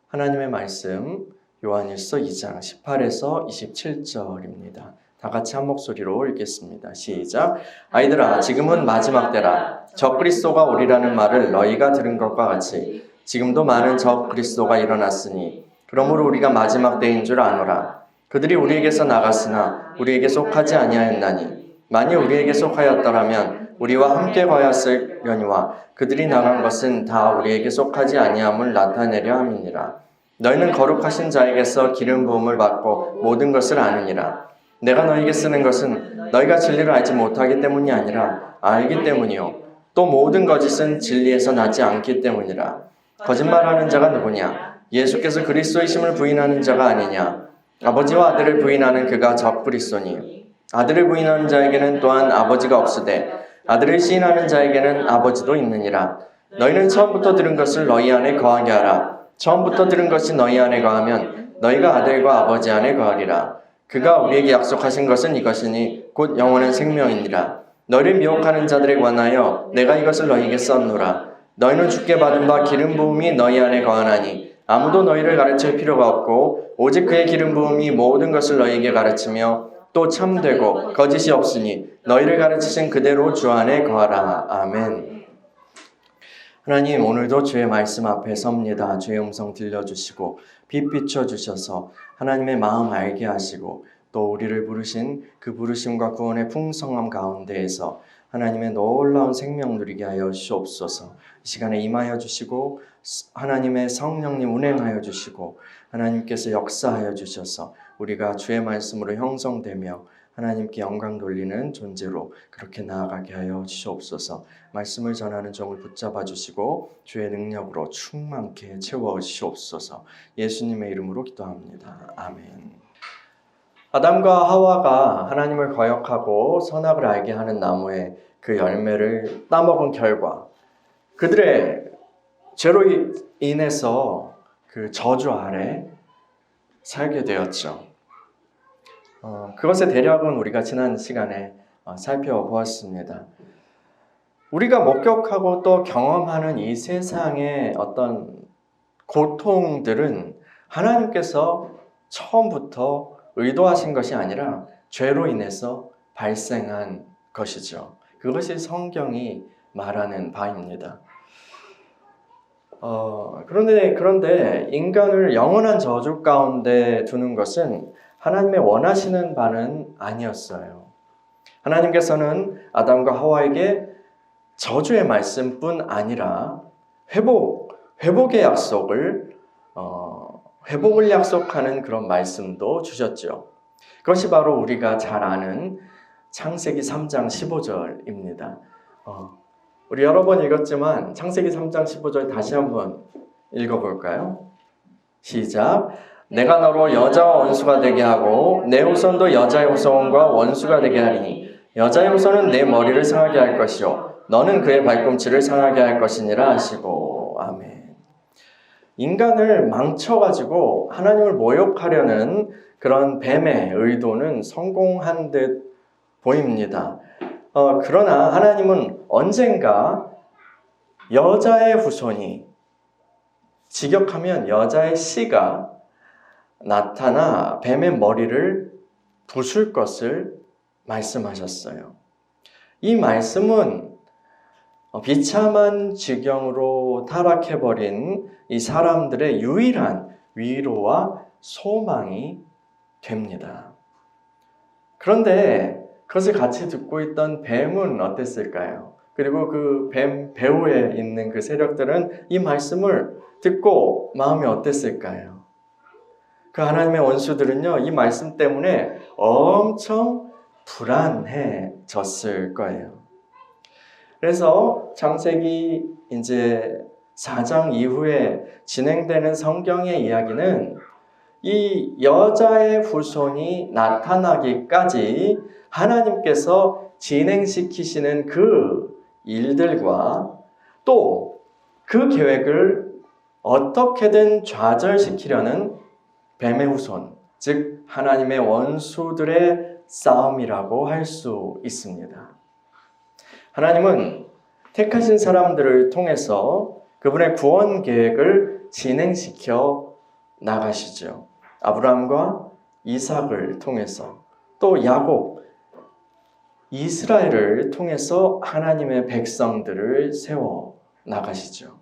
하나님의 말씀 요한일서 2장 18에서 27절입니다. 다 같이 한 목소리로 읽겠습니다. 시작. 아이들아, 지금은 마지막 때라. 적그리스도가 오리라는 말을 너희가 들은 것과 같이 지금도 많은 적그리스도가 일어났으니 그러므로 우리가 마지막 때인 줄 아노라. 그들이 우리에게서 나갔으나 우리에게 속하지 아니하였나니 만일 우리에게 속하였더라면 우리와 함께 거하였으려니와 그들이 나간 것은 다 우리에게 속하지 아니함을 나타내려 함이니라. 너희는 거룩하신 자에게서 기름 부음을 받고 모든 것을 아느니라. 내가 너희에게 쓰는 것은 너희가 진리를 알지 못하기 때문이 아니라 알기 때문이요 또 모든 거짓은 진리에서 나지 않기 때문이라. 거짓말하는 자가 누구냐? 예수께서 그리스도이심을 부인하는 자가 아니냐? 아버지와 아들을 부인하는 그가 적그리스도니 아들을 부인하는 자에게는 또한 아버지가 없으되 아들을 시인하는 자에게는 아버지도 있느니라. 너희는 처음부터 들은 것을 너희 안에 거하게 하라. 처음부터 들은 것이 너희 안에 거하면 너희가 아들과 아버지 안에 거하리라. 그가 우리에게 약속하신 것은 이것이니 곧 영원한 생명이니라. 너희를 미혹하는 자들에 관하여 내가 이것을 너희에게 썼노라. 너희는 주께 받은 바 기름 부음이 너희 안에 거하나니 아무도 너희를 가르칠 필요가 없고 오직 그의 기름 부음이 모든 것을 너희에게 가르치며 또 참되고 거짓이 없으니 너희를 가르치신 그대로 주 안에 거하라. 아멘. 하나님, 오늘도 주의 말씀 앞에 섭니다. 주의 음성 들려주시고 빛 비춰주셔서 하나님의 마음 알게 하시고 또 우리를 부르신 그 부르심과 구원의 풍성함 가운데에서 하나님의 놀라운 생명 누리게 하여 주시옵소서. 이 시간에 임하여 주시고 하나님의 성령님 운행하여 주시고 하나님께서 역사하여 주셔서 우리가 주의 말씀으로 형성되며 하나님께 영광 돌리는 존재로 그렇게 나아가게 하여 주시옵소서. 말씀을 전하는 종을 붙잡아 주시고 주의 능력으로 충만케 채워 주시옵소서. 예수님의 이름으로 기도합니다. 아멘. 아담과 하와가 하나님을 거역하고 선악을 알게 하는 나무의 그 열매를 따먹은 결과 그들의 죄로 인해서 그 저주 아래 살게 되었죠. 그것의 대략은 우리가 지난 시간에 살펴보았습니다. 우리가 목격하고 또 경험하는 이 세상의 어떤 고통들은 하나님께서 처음부터 의도하신 것이 아니라 죄로 인해서 발생한 것이죠. 그것이 성경이 말하는 바입니다. 그런데 인간을 영원한 저주 가운데 두는 것은 하나님의 원하시는 바는 아니었어요. 하나님께서는 아담과 하와에게 저주의 말씀뿐 아니라 회복의 약속을 회복을 약속하는 그런 말씀도 주셨죠. 그것이 바로 우리가 잘 아는 창세기 3장 15절입니다. 우리 여러 번 읽었지만 창세기 3장 15절 다시 한번 읽어볼까요? 시작. 내가 너로 여자와 원수가 되게 하고 내 후손도 여자의 후손과 원수가 되게 하리니 여자의 후손은 내 머리를 상하게 할 것이요 너는 그의 발꿈치를 상하게 할 것이니라 하시고. 아멘. 인간을 망쳐가지고 하나님을 모욕하려는 그런 뱀의 의도는 성공한 듯 보입니다. 그러나 하나님은 언젠가 여자의 후손이 직역하면 여자의 씨가 나타나 뱀의 머리를 부술 것을 말씀하셨어요. 이 말씀은 비참한 지경으로 타락해버린 이 사람들의 유일한 위로와 소망이 됩니다. 그런데 그것을 같이 듣고 있던 뱀은 어땠을까요? 그리고 그 뱀 배후에 있는 그 세력들은 이 말씀을 듣고 마음이 어땠을까요? 그 하나님의 원수들은요, 이 말씀 때문에 엄청 불안해졌을 거예요. 그래서 창세기 이제 4장 이후에 진행되는 성경의 이야기는 이 여자의 후손이 나타나기까지 하나님께서 진행시키시는 그 일들과 또 그 계획을 어떻게든 좌절시키려는 뱀의 후손, 즉 하나님의 원수들의 싸움이라고 할 수 있습니다. 하나님은 택하신 사람들을 통해서 그분의 구원 계획을 진행시켜 나가시죠. 아브라함과 이삭을 통해서, 또 야곱, 이스라엘을 통해서 하나님의 백성들을 세워 나가시죠.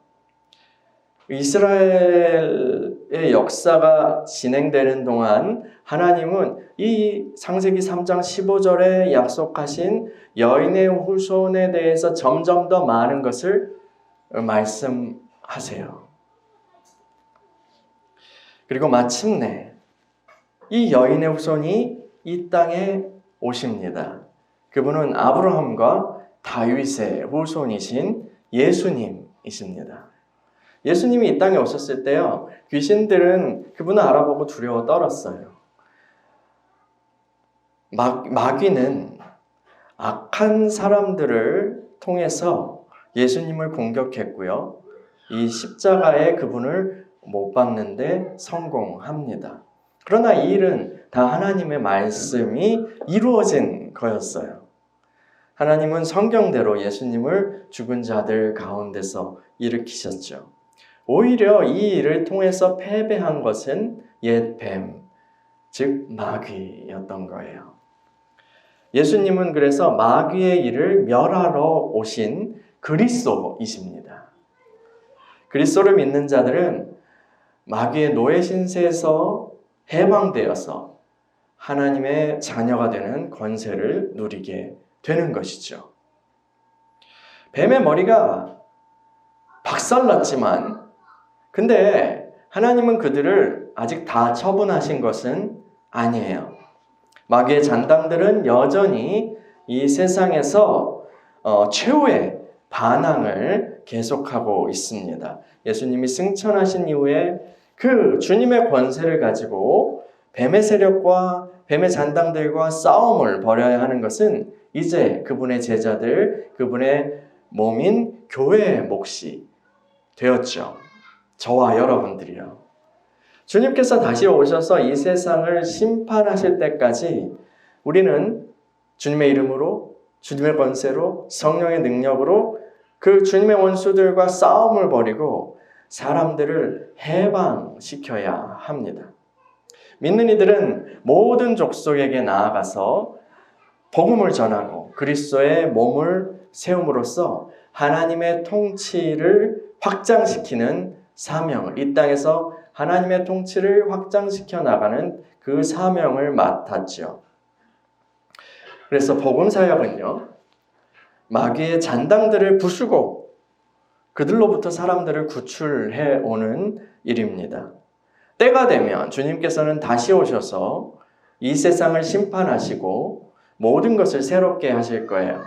이스라엘의 역사가 진행되는 동안 하나님은 이 창세기 3장 15절에 약속하신 여인의 후손에 대해서 점점 더 많은 것을 말씀하세요. 그리고 마침내 이 여인의 후손이 이 땅에 오십니다. 그분은 아브라함과 다윗의 후손이신 예수님이십니다. 예수님이 이 땅에 오셨을 때요, 귀신들은 그분을 알아보고 두려워 떨었어요. 마귀는 악한 사람들을 통해서 예수님을 공격했고요, 이 십자가에 그분을 못 박는데 성공합니다. 그러나 이 일은 다 하나님의 말씀이 이루어진 거였어요. 하나님은 성경대로 예수님을 죽은 자들 가운데서 일으키셨죠. 오히려 이 일을 통해서 패배한 것은 옛 뱀, 즉 마귀였던 거예요. 예수님은 그래서 마귀의 일을 멸하러 오신 그리스도이십니다. 그리스도를 믿는 자들은 마귀의 노예 신세에서 해방되어서 하나님의 자녀가 되는 권세를 누리게 되는 것이죠. 뱀의 머리가 박살났지만, 근데 하나님은 그들을 아직 다 처분하신 것은 아니에요. 마귀의 잔당들은 여전히 이 세상에서 최후의 반항을 계속하고 있습니다. 예수님이 승천하신 이후에 그 주님의 권세를 가지고 뱀의 세력과 뱀의 잔당들과 싸움을 벌여야 하는 것은 이제 그분의 제자들, 그분의 몸인 교회의 몫이 되었죠. 저와 여러분들이요. 주님께서 다시 오셔서 이 세상을 심판하실 때까지 우리는 주님의 이름으로, 주님의 권세로, 성령의 능력으로 그 주님의 원수들과 싸움을 벌이고 사람들을 해방시켜야 합니다. 믿는 이들은 모든 족속에게 나아가서 복음을 전하고 그리스도의 몸을 세움으로써 하나님의 통치를 확장시키는 사명을, 이 땅에서 하나님의 통치를 확장시켜 나가는 그 사명을 맡았죠. 그래서 복음 사역은요, 마귀의 잔당들을 부수고 그들로부터 사람들을 구출해 오는 일입니다. 때가 되면 주님께서는 다시 오셔서 이 세상을 심판하시고 모든 것을 새롭게 하실 거예요.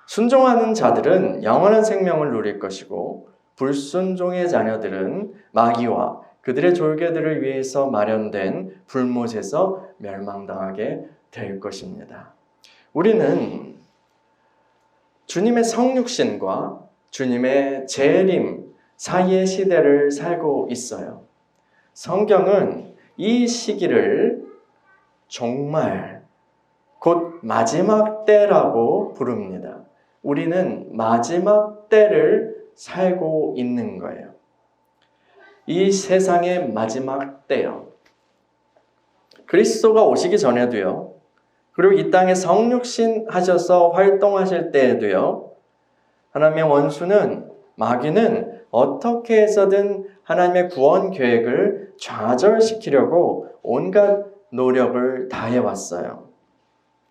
순종하는 자들은 영원한 생명을 누릴 것이고, 불순종의 자녀들은 마귀와 그들의 졸개들을 위해서 마련된 불못에서 멸망당하게 될 것입니다. 우리는 주님의 성육신과 주님의 재림 사이의 시대를 살고 있어요. 성경은 이 시기를 종말, 곧 마지막 때라고 부릅니다. 우리는 마지막 때를 살고 있는 거예요. 이 세상의 마지막 때요. 그리스도가 오시기 전에도요, 그리고 이 땅에 성육신 하셔서 활동하실 때에도요, 하나님의 원수는, 마귀는 어떻게 해서든 하나님의 구원 계획을 좌절시키려고 온갖 노력을 다해왔어요.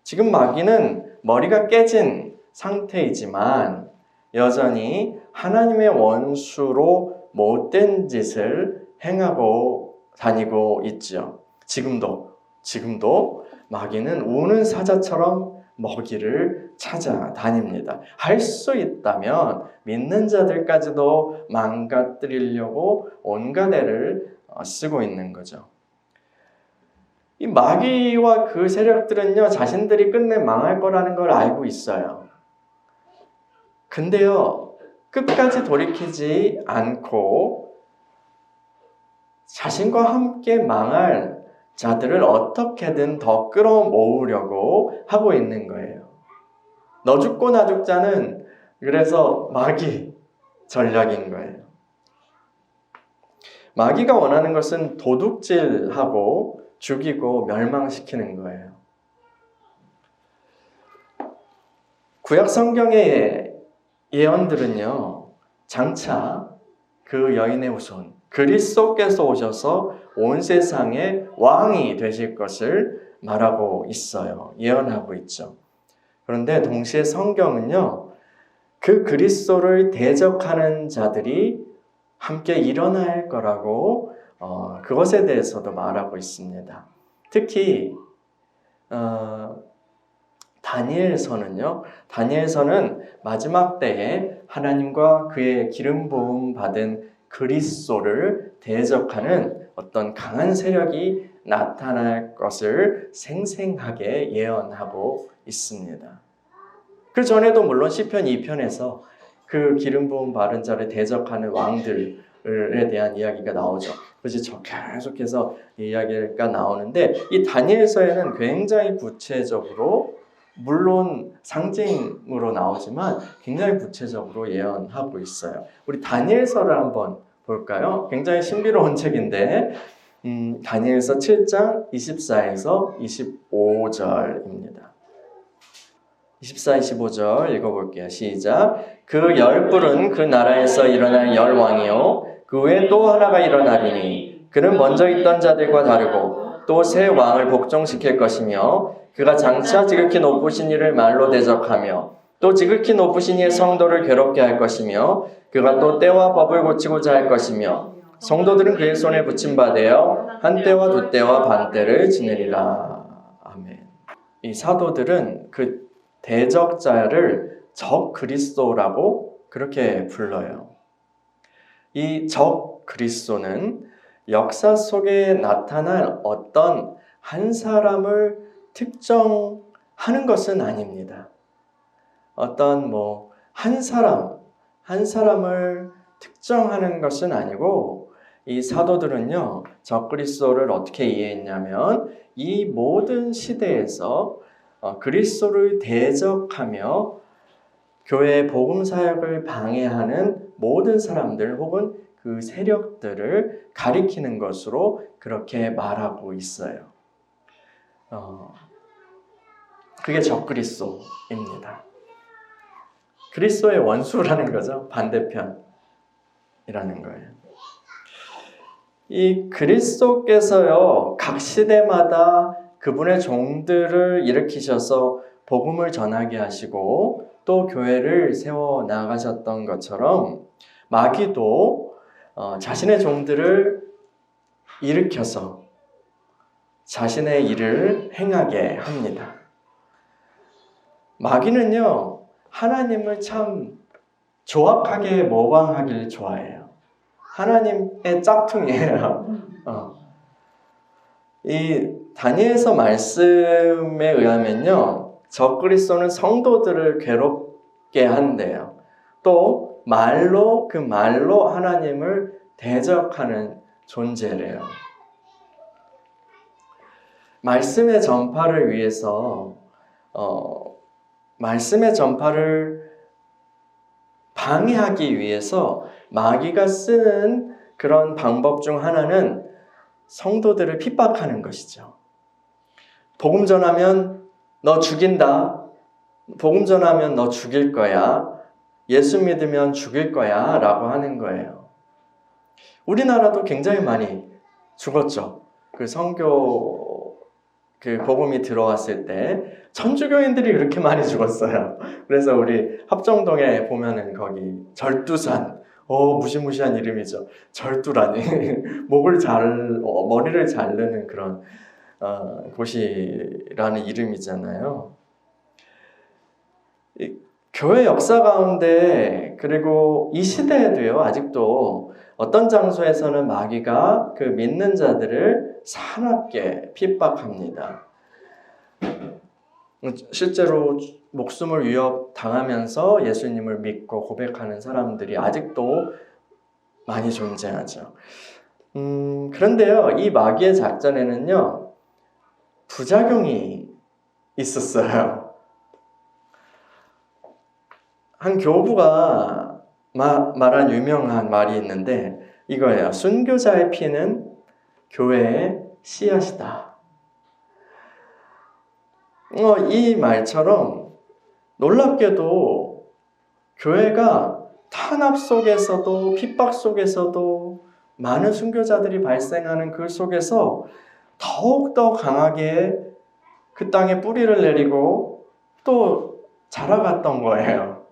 지금 마귀는 머리가 깨진 상태이지만 여전히 하나님의 원수로 못된 짓을 행하고 다니고 있죠. 지금도 마귀는 우는 사자처럼 먹이를 찾아다닙니다. 할 수 있다면 믿는 자들까지도 망가뜨리려고 온갖 애를 쓰고 있는 거죠. 이 마귀와 그 세력들은요, 자신들이 끝내 망할 거라는 걸 알고 있어요. 근데요, 끝까지 돌이키지 않고 자신과 함께 망할 자들을 어떻게든 더 끌어모으려고 하고 있는 거예요. 너 죽고 나 죽자는 그래서 마귀 전략인 거예요. 마귀가 원하는 것은 도둑질하고 죽이고 멸망시키는 거예요. 구약 성경의 예언들은요, 장차 그 여인의 후손, 그리스도께서 오셔서 온 세상의 왕이 되실 것을 말하고 있어요. 예언하고 있죠. 그런데 동시에 성경은요, 그 그리스도를 대적하는 자들이 함께 일어날 거라고 그것에 대해서도 말하고 있습니다. 특히 다니엘서는 마지막 때에 하나님과 그의 기름 부음 받은 그리스도를 대적하는 어떤 강한 세력이 나타날 것을 생생하게 예언하고 있습니다. 그 전에도 물론 시편 2편에서 그 기름 부음 받은 자를 대적하는 왕들에 대한 이야기가 나오죠. 그래서 계속해서 이야기가 나오는데 이 다니엘서에는 굉장히 구체적으로 물론 상징으로 나오지만 굉장히 구체적으로 예언하고 있어요. 우리 다니엘서를 한번 볼까요? 굉장히 신비로운 책인데 다니엘서 7장 24에서 25절입니다. 24, 25절 읽어볼게요. 시작. 그 열불은 그 나라에서 일어날 열왕이요 그 외에 또 하나가 일어나리니 그는 먼저 있던 자들과 다르고 또 새 왕을 복종시킬 것이며 그가 장차 지극히 높으신 이를 말로 대적하며 또 지극히 높으신 이의 성도를 괴롭게 할 것이며 그가 또 때와 법을 고치고자 할 것이며 성도들은 그의 손에 붙임받으여 한 때와 두 때와 반 때를 지내리라. 아멘. 이 사도들은 그 대적자를 적 그리스도라고 그렇게 불러요. 이 적 그리스도는 역사 속에 나타날 어떤 한 사람을 특정하는 것은 아닙니다. 어떤 한 사람을 특정하는 것은 아니고 이 사도들은요, 적 그리스도를 어떻게 이해했냐면 이 모든 시대에서 그리스도를 대적하며 교회의 복음 사역을 방해하는 모든 사람들 혹은 그 세력들을 가리키는 것으로 그렇게 말하고 있어요. 그게 적 그리스도입니다. 그리스도의 원수라는 거죠. 반대편이라는 거예요. 이 그리스도께서요, 각 시대마다 그분의 종들을 일으키셔서 복음을 전하게 하시고 또 교회를 세워 나가셨던 것처럼 마귀도 자신의 종들을 일으켜서 자신의 일을 행하게 합니다. 마귀는요, 하나님을 참 조악하게 모방하길 좋아해요. 하나님의 짝퉁이에요. 이 다니엘서 말씀에 의하면요, 적 그리스도는 성도들을 괴롭게 한대요. 또 그 말로 하나님을 대적하는 존재래요. 말씀의 전파를 위해서 말씀의 전파를 방해하기 위해서 마귀가 쓰는 그런 방법 중 하나는 성도들을 핍박하는 것이죠. 복음 전하면 너 죽인다. 복음 전하면 너 죽일 거야. 예수 믿으면 죽일 거야. 라고 하는 거예요. 우리나라도 굉장히 많이 죽었죠. 그 선교 복음이 들어왔을 때 천주교인들이 그렇게 많이 죽었어요. 그래서 우리 합정동에 보면은 거기 절두산, 무시무시한 이름이죠. 절두라니 머리를 자르는 그런 곳이라는 이름이잖아요. 교회 역사 가운데 그리고 이 시대에도요, 아직도 어떤 장소에서는 마귀가 그 믿는 자들을 사납게 핍박합니다. 실제로 목숨을 위협당하면서 예수님을 믿고 고백하는 사람들이 아직도 많이 존재하죠. 그런데요, 이 마귀의 작전에는요, 부작용이 있었어요. 한 교부가 말한 유명한 말이 있는데 이거예요. 순교자의 피는 교회의 씨앗이다. 이 말처럼 놀랍게도 교회가 탄압 속에서도 핍박 속에서도 많은 순교자들이 발생하는 그 속에서 더욱더 강하게 그 땅에 뿌리를 내리고 또 자라갔던 거예요.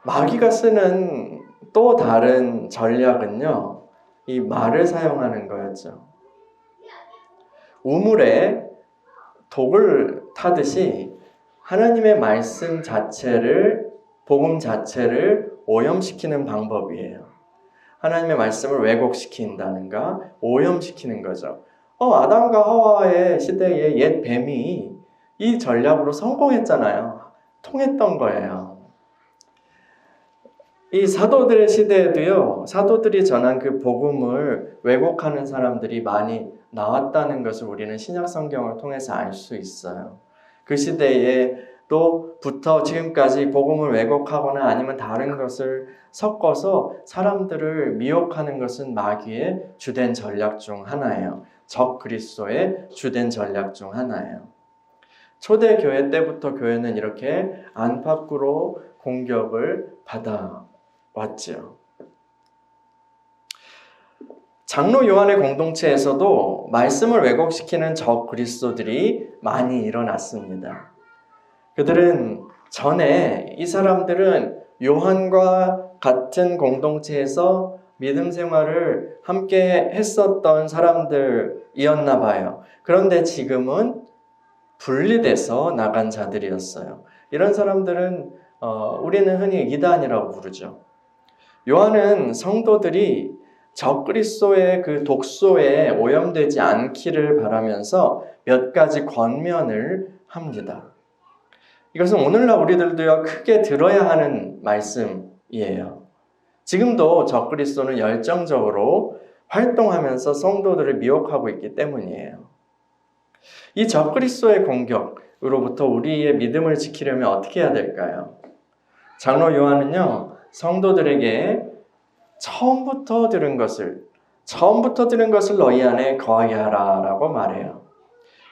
마귀가 쓰는 또 다른 전략은요, 이 말을 사용하는 거였죠. 우물에 독을 타듯이 하나님의 말씀 자체를, 복음 자체를 오염시키는 방법이에요. 하나님의 말씀을 왜곡시킨다는가, 오염시키는 거죠. 아담과 하와의 시대에 옛 뱀이 이 전략으로 성공했잖아요. 통했던 거예요. 이 사도들의 시대에도요, 사도들이 전한 그 복음을 왜곡하는 사람들이 많이 나왔다는 것을 우리는 신약 성경을 통해서 알 수 있어요. 그 시대에부터 지금까지 복음을 왜곡하거나 아니면 다른 것을 섞어서 사람들을 미혹하는 것은 마귀의 주된 전략 중 하나예요. 적 그리스도의 주된 전략 중 하나예요. 초대 교회 때부터 교회는 이렇게 안팎으로 공격을 받아왔죠. 장로 요한의 공동체에서도 말씀을 왜곡시키는 적 그리스도들이 많이 일어났습니다. 그들은 전에 이 사람들은 요한과 같은 공동체에서 믿음 생활을 함께 했었던 사람들이었나 봐요. 그런데 지금은 분리돼서 나간 자들이었어요. 이런 사람들은 우리는 흔히 이단이라고 부르죠. 요한은 성도들이 적그리스도의 그 독소에 오염되지 않기를 바라면서 몇 가지 권면을 합니다. 이것은 오늘날 우리들도요, 크게 들어야 하는 말씀이에요. 지금도 적그리스도는 열정적으로 활동하면서 성도들을 미혹하고 있기 때문이에요. 이 적그리스도의 공격으로부터 우리의 믿음을 지키려면 어떻게 해야 될까요? 장로 요한은요, 성도들에게 처음부터 들은 것을 너희 안에 거하게 하라라고 말해요.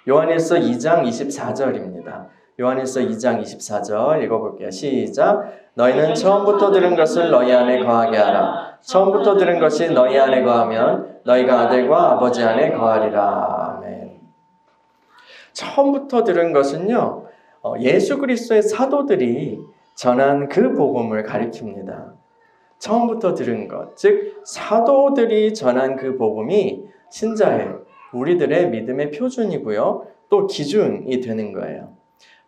요한일서 2장 24절입니다. 요한일서 2장 24절 읽어볼게요. 시작. 너희는 처음부터 들은 것을 너희 안에 거하게 하라. 처음부터 들은 것이 너희 안에 거하면 너희가 아들과 아버지 안에 거하리라. 아멘. 처음부터 들은 것은요, 예수 그리스도의 사도들이 전한 그 복음을 가리킵니다. 처음부터 들은 것, 즉 사도들이 전한 그 복음이 신자의 우리들의 믿음의 표준이고요, 또 기준이 되는 거예요.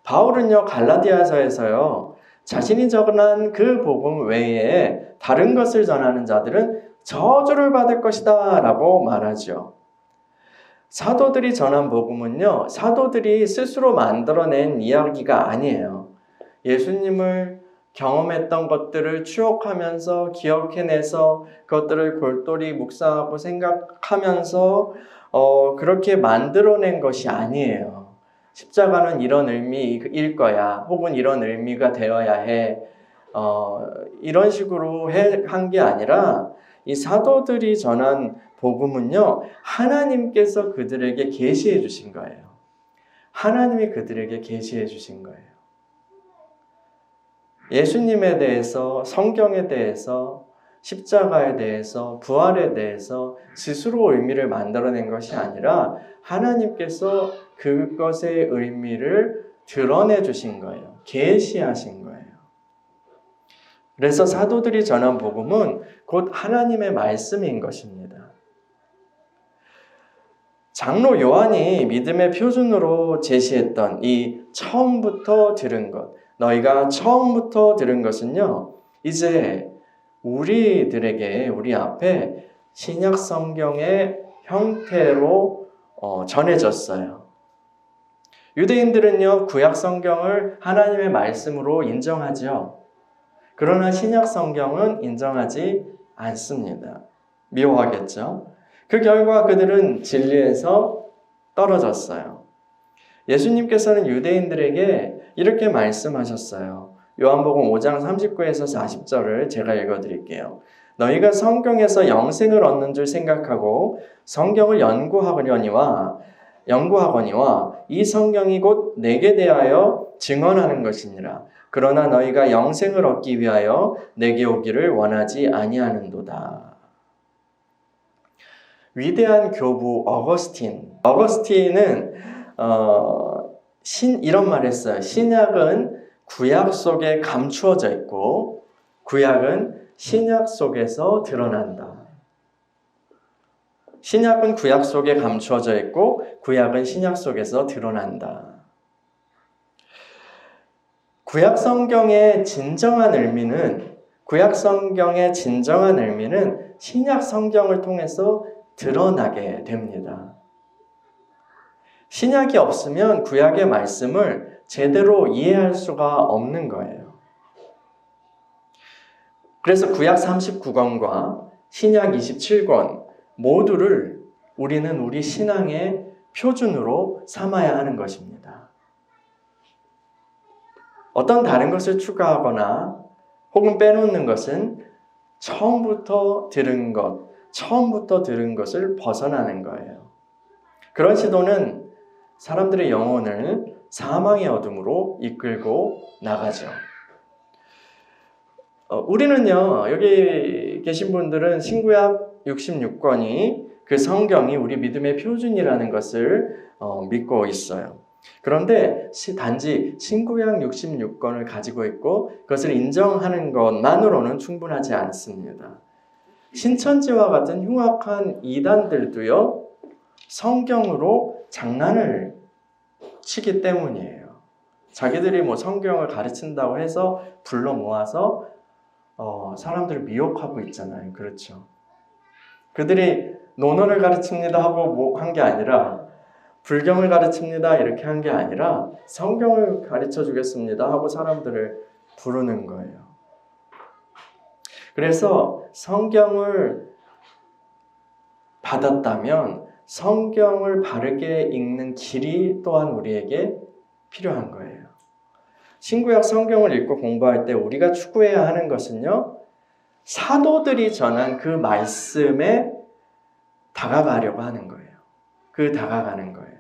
바울은요, 갈라디아서에서요, 자신이 전한 그 복음 외에 다른 것을 전하는 자들은 저주를 받을 것이다 라고 말하죠. 사도들이 전한 복음은요, 사도들이 스스로 만들어낸 이야기가 아니에요. 예수님을 경험했던 것들을 추억하면서 기억해내서 그것들을 골똘히 묵상하고 생각하면서 그렇게 만들어낸 것이 아니에요. 십자가는 이런 의미일 거야, 혹은 이런 의미가 되어야 해, 이런 식으로 한 게 아니라 이 사도들이 전한 복음은요, 하나님께서 그들에게 계시해 주신 거예요. 하나님이 그들에게 계시해 주신 거예요. 예수님에 대해서, 성경에 대해서, 십자가에 대해서, 부활에 대해서 스스로 의미를 만들어낸 것이 아니라 하나님께서 그것의 의미를 드러내 주신 거예요. 계시하신 거예요. 그래서 사도들이 전한 복음은 곧 하나님의 말씀인 것입니다. 장로 요한이 믿음의 표준으로 제시했던 이 처음부터 들은 것, 너희가 처음부터 들은 것은요, 이제 우리들에게, 우리 앞에 신약 성경의 형태로 전해졌어요. 유대인들은요, 구약 성경을 하나님의 말씀으로 인정하죠. 그러나 신약 성경은 인정하지 않습니다. 묘하겠죠? 그 결과 그들은 진리에서 떨어졌어요. 예수님께서는 유대인들에게 이렇게 말씀하셨어요. 요한복음 5장 39에서 40절을 제가 읽어드릴게요. 너희가 성경에서 영생을 얻는 줄 생각하고 성경을 연구하거니와 이 성경이 곧 내게 대하여 증언하는 것이니라. 그러나 너희가 영생을 얻기 위하여 내게 오기를 원하지 아니하는도다. 위대한 교부 어거스틴은 이런 말을 했어요. 신약은 구약 속에 감추어져 있고 구약은 신약 속에서 드러난다. 신약은 구약 속에 감추어져 있고 구약은 신약 속에서 드러난다. 구약 성경의 진정한 의미는 신약 성경을 통해서 드러나게 됩니다. 신약이 없으면 구약의 말씀을 제대로 이해할 수가 없는 거예요. 그래서 구약 39권과 신약 27권 모두를 우리는 우리 신앙의 표준으로 삼아야 하는 것입니다. 어떤 다른 것을 추가하거나 혹은 빼놓는 것은 처음부터 들은 것을 벗어나는 거예요. 그런 시도는 사람들의 영혼을 사망의 어둠으로 이끌고 나가죠. 우리는요, 여기 계신 분들은 신구약 66권이 그 성경이 우리 믿음의 표준이라는 것을 믿고 있어요. 그런데 단지 신구약 66권을 가지고 있고 그것을 인정하는 것만으로는 충분하지 않습니다. 신천지와 같은 흉악한 이단들도요, 성경으로 장난을 치기 때문이에요. 자기들이 성경을 가르친다고 해서 불러 모아서 사람들을 미혹하고 있잖아요. 그렇죠. 그들이 논어를 가르칩니다 하고 한 게 아니라 불경을 가르칩니다 이렇게 한 게 아니라 성경을 가르쳐 주겠습니다 하고 사람들을 부르는 거예요. 그래서 성경을 받았다면 성경을 바르게 읽는 길이 또한 우리에게 필요한 거예요. 신구약 성경을 읽고 공부할 때 우리가 추구해야 하는 것은요, 사도들이 전한 그 말씀에 다가가려고 하는 거예요. 다가가는 거예요.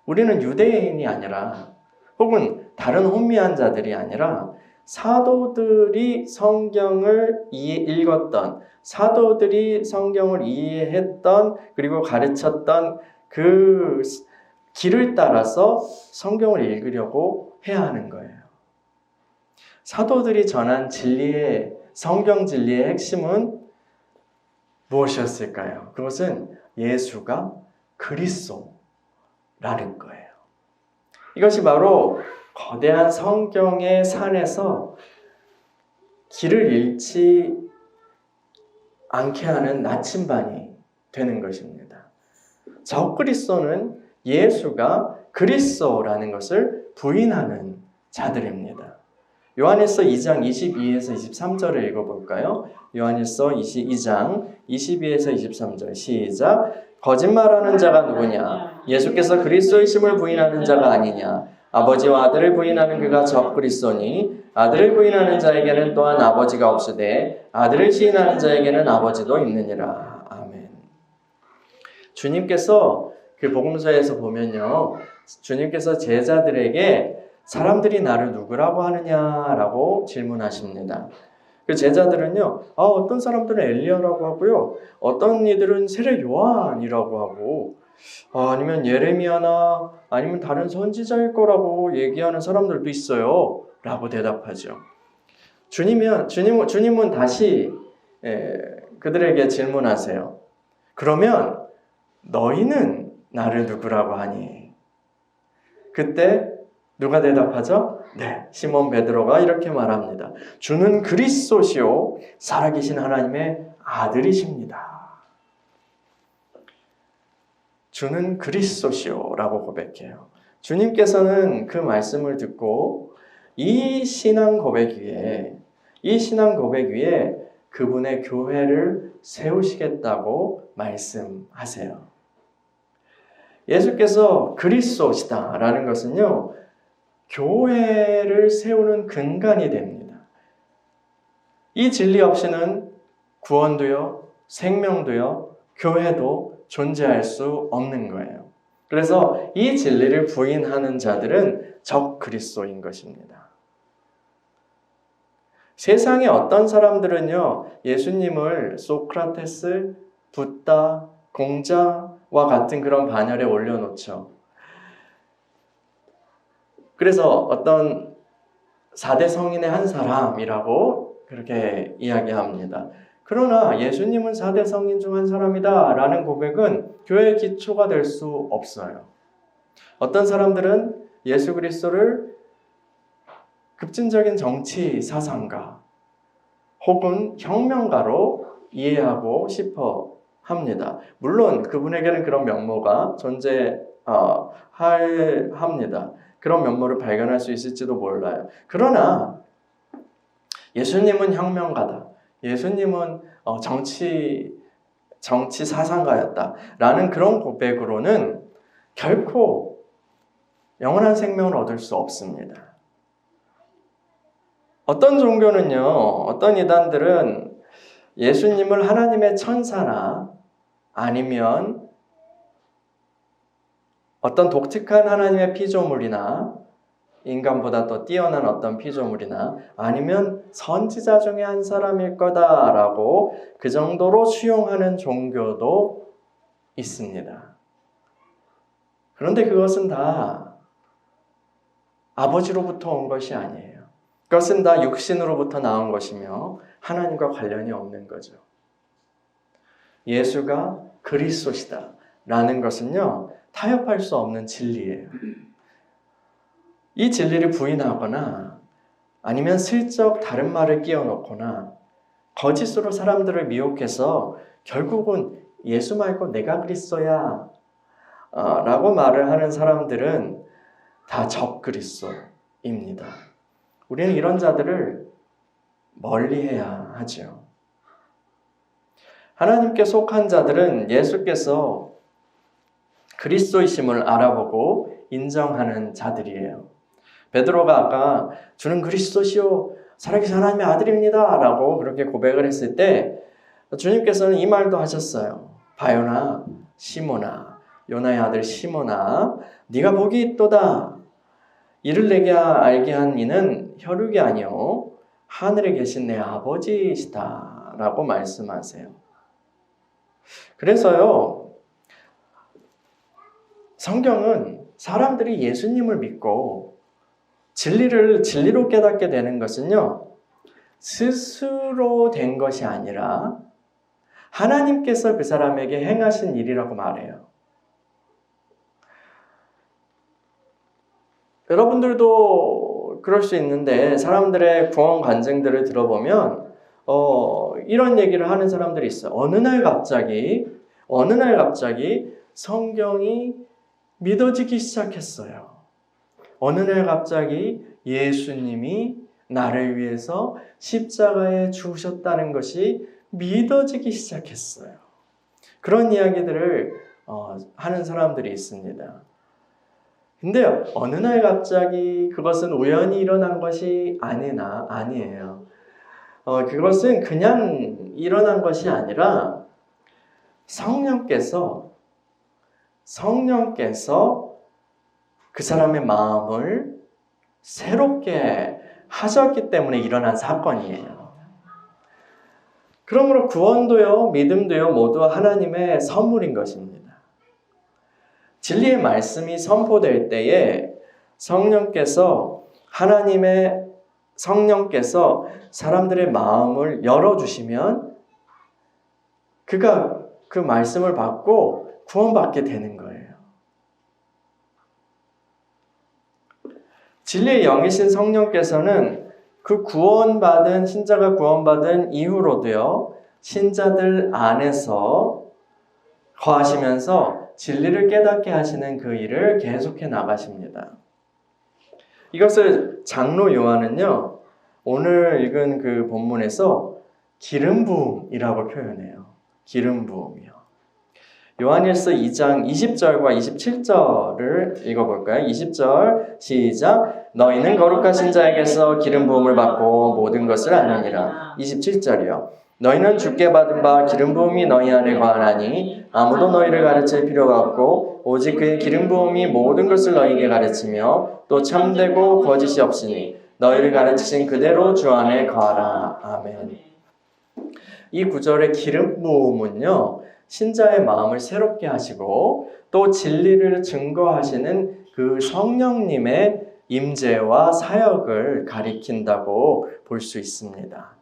우리는 유대인이 아니라 혹은 다른 혼미한 자들이 아니라 사도들이 성경을 읽었던, 사도들이 성경을 이해했던, 그리고 가르쳤던 그 길을 따라서 성경을 읽으려고 해야 하는 거예요. 사도들이 전한 성경 진리의 핵심은 무엇이었을까요? 그것은 예수가 그리스도라는 거예요. 이것이 바로 거대한 성경의 산에서 길을 잃지 않게 하는 나침반이 되는 것입니다. 적그리스도는 예수가 그리스도라는 것을 부인하는 자들입니다. 요한일서 2장 22에서 23절을 읽어볼까요? 요한일서 22장 22에서 23절 시작. 거짓말하는 자가 누구냐? 예수께서 그리스도이심을 부인하는 자가 아니냐? 아버지와 아들을 부인하는 그가 적그리스도니 아들을 부인하는 자에게는 또한 아버지가 없으되 아들을 시인하는 자에게는 아버지도 있느니라. 아멘. 주님께서 그 복음서에서 보면요, 주님께서 제자들에게 사람들이 나를 누구라고 하느냐라고 질문하십니다. 그 제자들은요, 어떤 사람들은 엘리야라고 하고요, 어떤 이들은 세례 요한이라고 하고, 아니면 예레미야나 아니면 다른 선지자일 거라고 얘기하는 사람들도 있어요 라고 대답하죠. 주님은 다시 그들에게 질문하세요. 그러면 너희는 나를 누구라고 하니? 그때 누가 대답하죠? 네, 시몬 베드로가 이렇게 말합니다. 주는 그리스도시요 살아계신 하나님의 아들이십니다. 주는 그리스도시요 라고 고백해요. 주님께서는 그 말씀을 듣고 이 신앙 고백 위에 그분의 교회를 세우시겠다고 말씀하세요. 예수께서 그리스도시다라는 것은요, 교회를 세우는 근간이 됩니다. 이 진리 없이는 구원도요, 생명도요, 교회도 존재할 수 없는 거예요. 그래서 이 진리를 부인하는 자들은 적 그리스도인 것입니다. 세상의 어떤 사람들은요, 예수님을 소크라테스, 붓다, 공자와 같은 그런 반열에 올려놓죠. 그래서 어떤 4대 성인의 한 사람이라고 그렇게 이야기합니다. 그러나 예수님은 4대 성인 중 한 사람이다 라는 고백은 교회의 기초가 될 수 없어요. 어떤 사람들은 예수 그리스도를 급진적인 정치 사상가 혹은 혁명가로 이해하고 싶어 합니다. 물론 그분에게는 그런 면모가 존재합니다. 그런 면모를 발견할 수 있을지도 몰라요. 그러나 예수님은 혁명가다. 예수님은 정치 사상가였다라는 그런 고백으로는 결코 영원한 생명을 얻을 수 없습니다. 어떤 종교는요, 어떤 이단들은 예수님을 하나님의 천사나 아니면 어떤 독특한 하나님의 피조물이나 인간보다 더 뛰어난 어떤 피조물이나 아니면 선지자 중에 한 사람일 거다라고 그 정도로 수용하는 종교도 있습니다. 그런데 그것은 다 아버지로부터 온 것이 아니에요. 그것은 다 육신으로부터 나온 것이며 하나님과 관련이 없는 거죠. 예수가 그리스도시다라는 것은요, 타협할 수 없는 진리예요. 이 진리를 부인하거나 아니면 슬쩍 다른 말을 끼워 넣거나 거짓으로 사람들을 미혹해서 결국은 예수 말고 내가 그리스도야 라고 말을 하는 사람들은 다 적 그리스도입니다. 우리는 이런 자들을 멀리해야 하죠. 하나님께 속한 자들은 예수께서 그리스도이심을 알아보고 인정하는 자들이에요. 베드로가 아까 주는 그리스도시요 살아계신 하나님의 아들입니다 라고 그렇게 고백을 했을 때 주님께서는 이 말도 하셨어요. 바요나 시몬아, 요나의 아들 시몬아, 네가 복이 있도다. 이를 내게 알게 한 이는 혈육이 아니요 하늘에 계신 내 아버지시다 라고 말씀하세요. 그래서요, 성경은 사람들이 예수님을 믿고 진리로 깨닫게 되는 것은요, 스스로 된 것이 아니라 하나님께서 그 사람에게 행하신 일이라고 말해요. 여러분들도 그럴 수 있는데 사람들의 구원 간증들을 들어보면 이런 얘기를 하는 사람들이 있어요. 어느 날 갑자기 성경이 믿어지기 시작했어요. 어느 날 갑자기 예수님이 나를 위해서 십자가에 죽으셨다는 것이 믿어지기 시작했어요. 그런 이야기들을 하는 사람들이 있습니다. 근데 어느 날 갑자기 그것은 우연히 일어난 것이 아니에요. 그것은 그냥 일어난 것이 아니라 성령께서 그 사람의 마음을 새롭게 하셨기 때문에 일어난 사건이에요. 그러므로 구원도요, 믿음도요, 모두 하나님의 선물인 것입니다. 진리의 말씀이 선포될 때에 성령께서 사람들의 마음을 열어주시면 그가 그 말씀을 받고 구원받게 되는 거예요. 진리의 영이신 성령께서는 그 신자가 구원받은 이후로도요, 신자들 안에서 거하시면서 진리를 깨닫게 하시는 그 일을 계속해 나가십니다. 이것을 장로 요한은요, 오늘 읽은 그 본문에서 기름 부음이라고 표현해요. 기름 부음이요. 요한일서 2장 20절과 27절을 읽어볼까요? 20절 시작. 너희는 거룩하신 자에게서 기름 부음을 받고 모든 것을 아느니라. 27절이요. 너희는 주께 받은 바 기름 부음이 너희 안에 거하나니 아무도 너희를 가르칠 필요가 없고 오직 그의 기름 부음이 모든 것을 너희에게 가르치며 또 참되고 거짓이 없으니 너희를 가르치신 그대로 주 안에 거하라. 아멘. 이 구절의 기름 부음은요, 신자의 마음을 새롭게 하시고 또 진리를 증거하시는 그 성령님의 임재와 사역을 가리킨다고 볼 수 있습니다.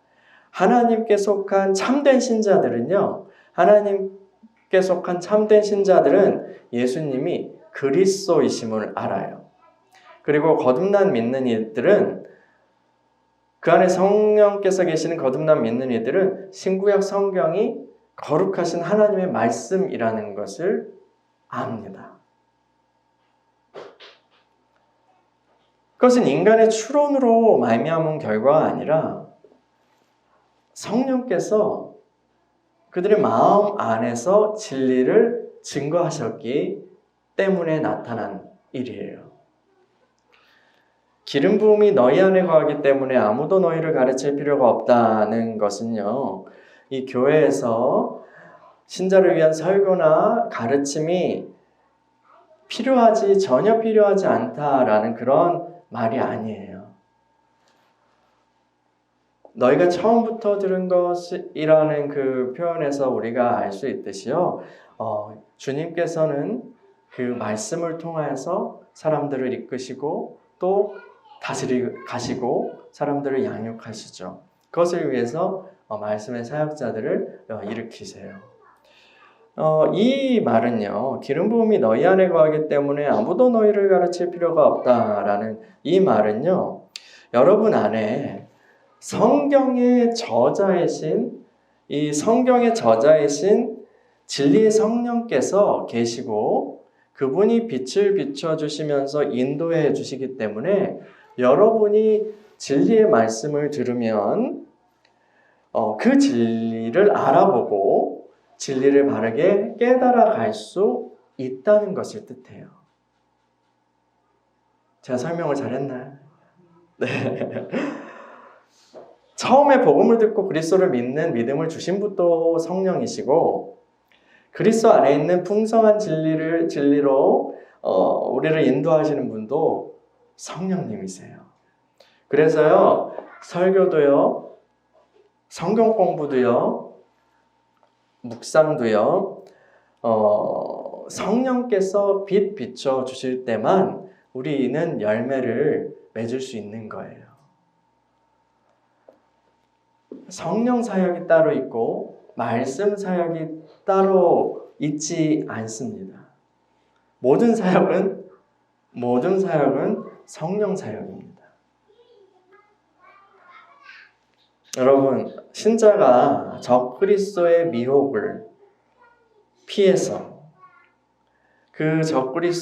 하나님께 속한 참된 신자들은요, 하나님께 속한 참된 신자들은 예수님이 그리스도이심을 알아요. 그리고 거듭난 믿는 이들은 그 안에 성령께서 계시는 거듭난 믿는 이들은 신구약 성경이 거룩하신 하나님의 말씀이라는 것을 압니다. 그것은 인간의 추론으로 말미암은 결과가 아니라 성령께서 그들의 마음 안에서 진리를 증거하셨기 때문에 나타난 일이에요. 기름 부음이 너희 안에 거하기 때문에 아무도 너희를 가르칠 필요가 없다는 것은요, 이 교회에서 신자를 위한 설교나 가르침이 전혀 필요하지 않다라는 그런 말이 아니에요. 너희가 처음부터 들은 것이라는 그 표현에서 우리가 알 수 있듯이요, 주님께서는 그 말씀을 통하여서 사람들을 이끄시고 또 다스리시고 사람들을 양육하시죠. 그것을 위해서 말씀의 사역자들을 일으키세요. 이 말은요, 기름 부음이 너희 안에 거하기 때문에 아무도 너희를 가르칠 필요가 없다라는 이 말은요, 여러분 안에 성경의 저자이신 진리의 성령께서 계시고 그분이 빛을 비춰주시면서 인도해 주시기 때문에 여러분이 진리의 말씀을 들으면 그 진리를 알아보고 진리를 바르게 깨달아 갈 수 있다는 것을 뜻해요. 제가 설명을 잘했나요? 네. 처음에 복음을 듣고 그리스도를 믿는 믿음을 주신 분도 성령이시고 그리스도 안에 있는 풍성한 진리로 우리를 인도하시는 분도 성령님이세요. 그래서요, 설교도요, 성경 공부도요, 묵상도요, 성령께서 빛 비춰 주실 때만 우리는 열매를 맺을 수 있는 거예요. 성령 사역이 따로 있고 말씀 사역이 따로 있지 않습니다. 모든 사역은 성령 사역입니다. 여러분, 신자가 적그리스도의 미혹을 피해서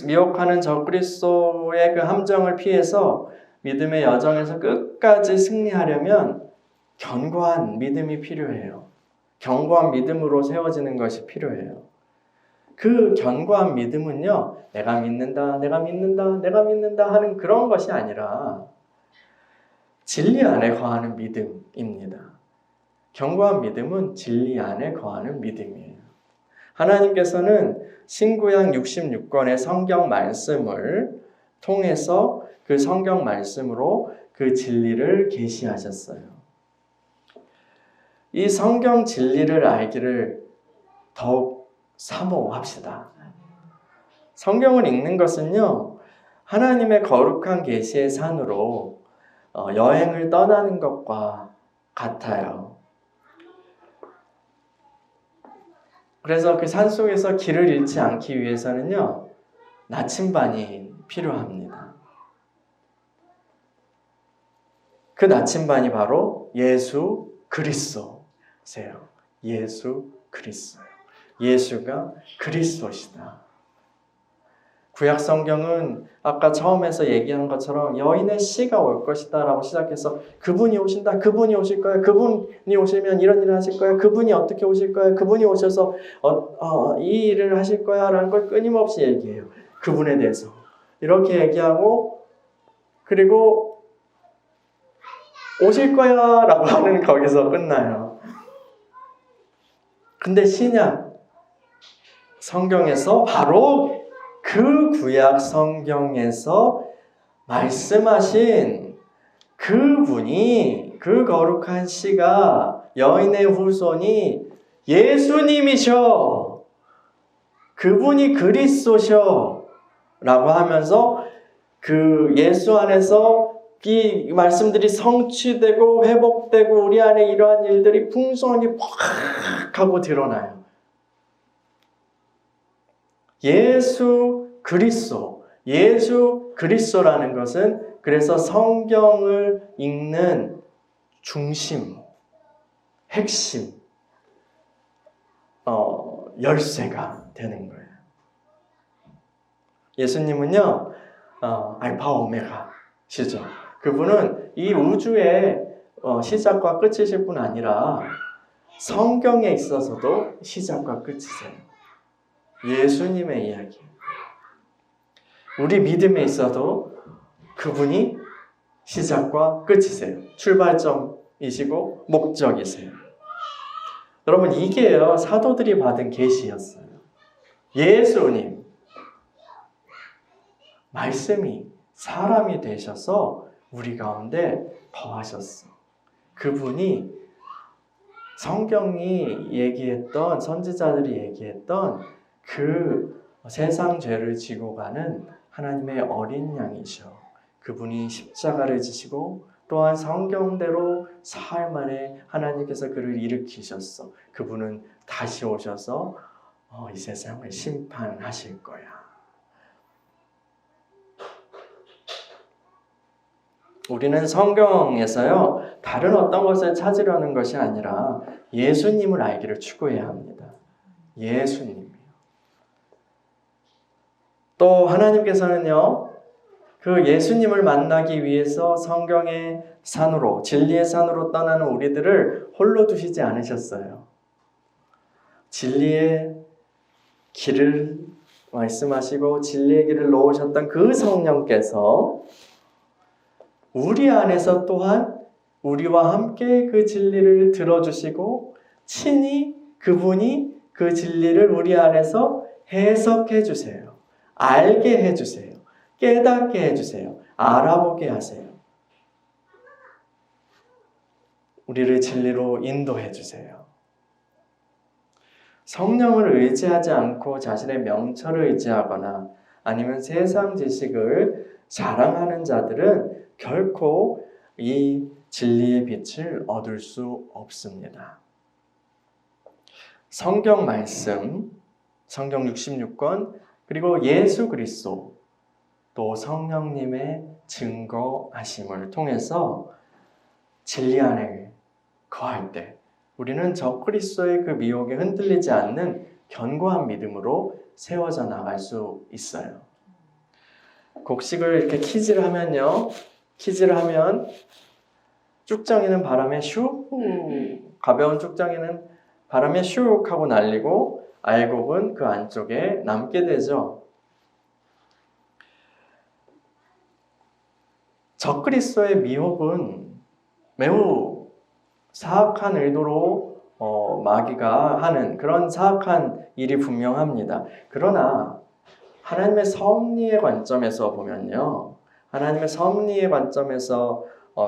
미혹하는 적그리스도의 그 함정을 피해서 믿음의 여정에서 끝까지 승리하려면 견고한 믿음이 필요해요. 견고한 믿음으로 세워지는 것이 필요해요. 그 견고한 믿음은요, 내가 믿는다 하는 그런 것이 아니라 진리 안에 거하는 믿음입니다. 견고한 믿음은 진리 안에 거하는 믿음이에요. 하나님께서는 신구약 66권의 성경 말씀을 통해서 그 성경 말씀으로 그 진리를 계시하셨어요. 이 성경 진리를 알기를 더욱 사모합시다. 성경을 읽는 것은요, 하나님의 거룩한 계시의 산으로 여행을 떠나는 것과 같아요. 그래서 그 산 속에서 길을 잃지 않기 위해서는요, 나침반이 필요합니다. 그 나침반이 바로 예수 그리스도세요. 예수 그리스도. 예수가 그리스도시다. 구약 성경은 아까 처음에서 얘기한 것처럼 여인의 씨가 올 것이다 라고 시작해서 그분이 오신다, 그분이 오실 거야, 그분이 오시면 이런 일을 하실 거야, 그분이 어떻게 오실 거야, 그분이 오셔서 이 일을 하실 거야 라는 걸 끊임없이 얘기해요. 그분에 대해서 이렇게 얘기하고, 그리고 오실 거야 라고 하는 거기서 끝나요. 근데 신약 성경에서 바로 그 구약 성경에서 말씀하신 그분이, 그 거룩한 씨가, 여인의 후손이 예수님이셔, 그분이 그리스도셔 라고 하면서 그 예수 안에서 이 말씀들이 성취되고 회복되고 우리 안에 이러한 일들이 풍성하게 팍 하고 드러나요. 예수 그리스도라는 것은 그래서 성경을 읽는 중심, 핵심, 열쇠가 되는 거예요. 예수님은요, 알파 오메가시죠. 그분은 이 우주의 시작과 끝이실 뿐 아니라 성경에 있어서도 시작과 끝이세요. 예수님의 이야기. 우리 믿음에 있어도 그분이 시작과 끝이세요. 출발점이시고 목적이세요. 여러분, 이게요, 사도들이 받은 계시였어요. 예수님, 말씀이 사람이 되셔서 우리 가운데 거하셨어. 그분이 성경이 얘기했던, 선지자들이 얘기했던 그 세상 죄를 지고 가는 하나님의 어린 양이셔. 그분이 십자가를 지시고 또한 성경대로 사흘 만에 하나님께서 그를 일으키셨어. 그분은 다시 오셔서 이 세상을 심판하실 거야. 우리는 성경에서요, 다른 어떤 것을 찾으려는 것이 아니라 예수님을 알기를 추구해야 합니다. 예수님이요. 또 하나님께서는요, 그 예수님을 만나기 위해서 성경의 산으로, 진리의 산으로 떠나는 우리들을 홀로 두시지 않으셨어요. 진리의 길을 말씀하시고 진리의 길을 놓으셨던 그 성령께서 우리 안에서 또한 우리와 함께 그 진리를 들어주시고 친히 그분이 그 진리를 우리 안에서 해석해 주세요. 알게 해주세요. 깨닫게 해주세요. 알아보게 하세요. 우리를 진리로 인도해 주세요. 성령을 의지하지 않고 자신의 명철을 의지하거나 아니면 세상 지식을 자랑하는 자들은 결코 이 진리의 빛을 얻을 수 없습니다. 성경 말씀, 성경 66권, 그리고 예수 그리스도, 또 성령님의 증거하심을 통해서 진리 안에 거할 때 우리는 적그리스도의 그 미혹에 흔들리지 않는 견고한 믿음으로 세워져 나갈 수 있어요. 곡식을 이렇게 키즈를 하면요, 키즈를 하면 쭉정이는 바람에 슉, 가벼운 쭉정이는 바람에 슉 하고 날리고 알곡은 그 안쪽에 남게 되죠. 적그리스도의 미혹은 매우 사악한 의도로 마귀가 하는 그런 사악한 일이 분명합니다. 그러나 하나님의 섭리의 관점에서 보면요, 하나님의 섭리의 관점에서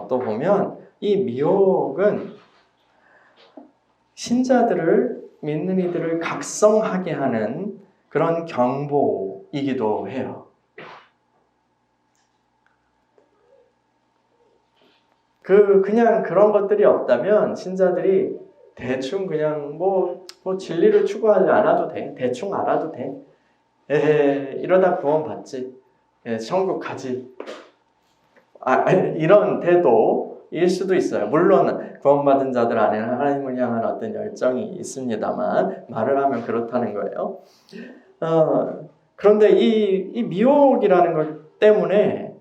또 보면 이 미혹은 신자들을, 믿는 이들을 각성하게 하는 그런 경보이기도 해요. 그냥 그런 것들이 없다면 신자들이 대충 그냥 뭐 진리를 추구하지 않아도 돼. 대충 알아도 돼. 이러다 구원 받지. 천국 가지. 이런 태도일 수도 있어요. 물론 구원받은 자들 안에는 하나님을 향한 어떤 열정이 있습니다만 말을 하면 그렇다는 거예요. 그런데 이 미혹이라는 것 때문에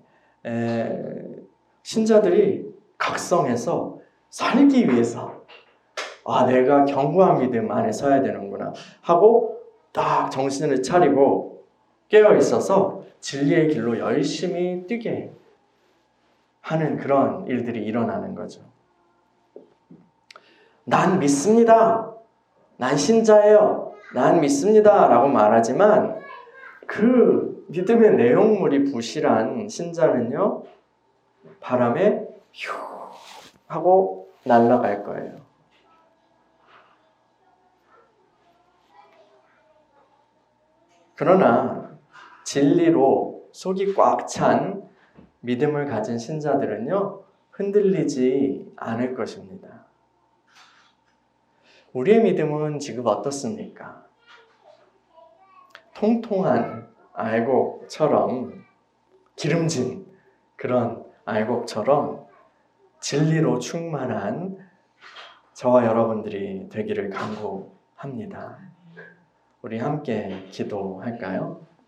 신자들이 각성해서 살기 위해서 내가 견고한 믿음 안에 서야 되는구나 하고 딱 정신을 차리고 깨어 있어서 진리의 길로 열심히 뛰게 하는 그런 일들이 일어나는 거죠. 난 믿습니다. 난 신자예요. 난 믿습니다. 라고 말하지만 그 믿음의 내용물이 부실한 신자는요, 바람에 휴 하고 날아갈 거예요. 그러나 진리로 속이 꽉 찬 믿음을 가진 신자들은요, 흔들리지 않을 것입니다. 우리의 믿음은 지금 어떻습니까? 통통한 알곡처럼, 기름진 그런 알곡처럼 진리로 충만한 저와 여러분들이 되기를 간구합니다. 우리 함께 기도할까요?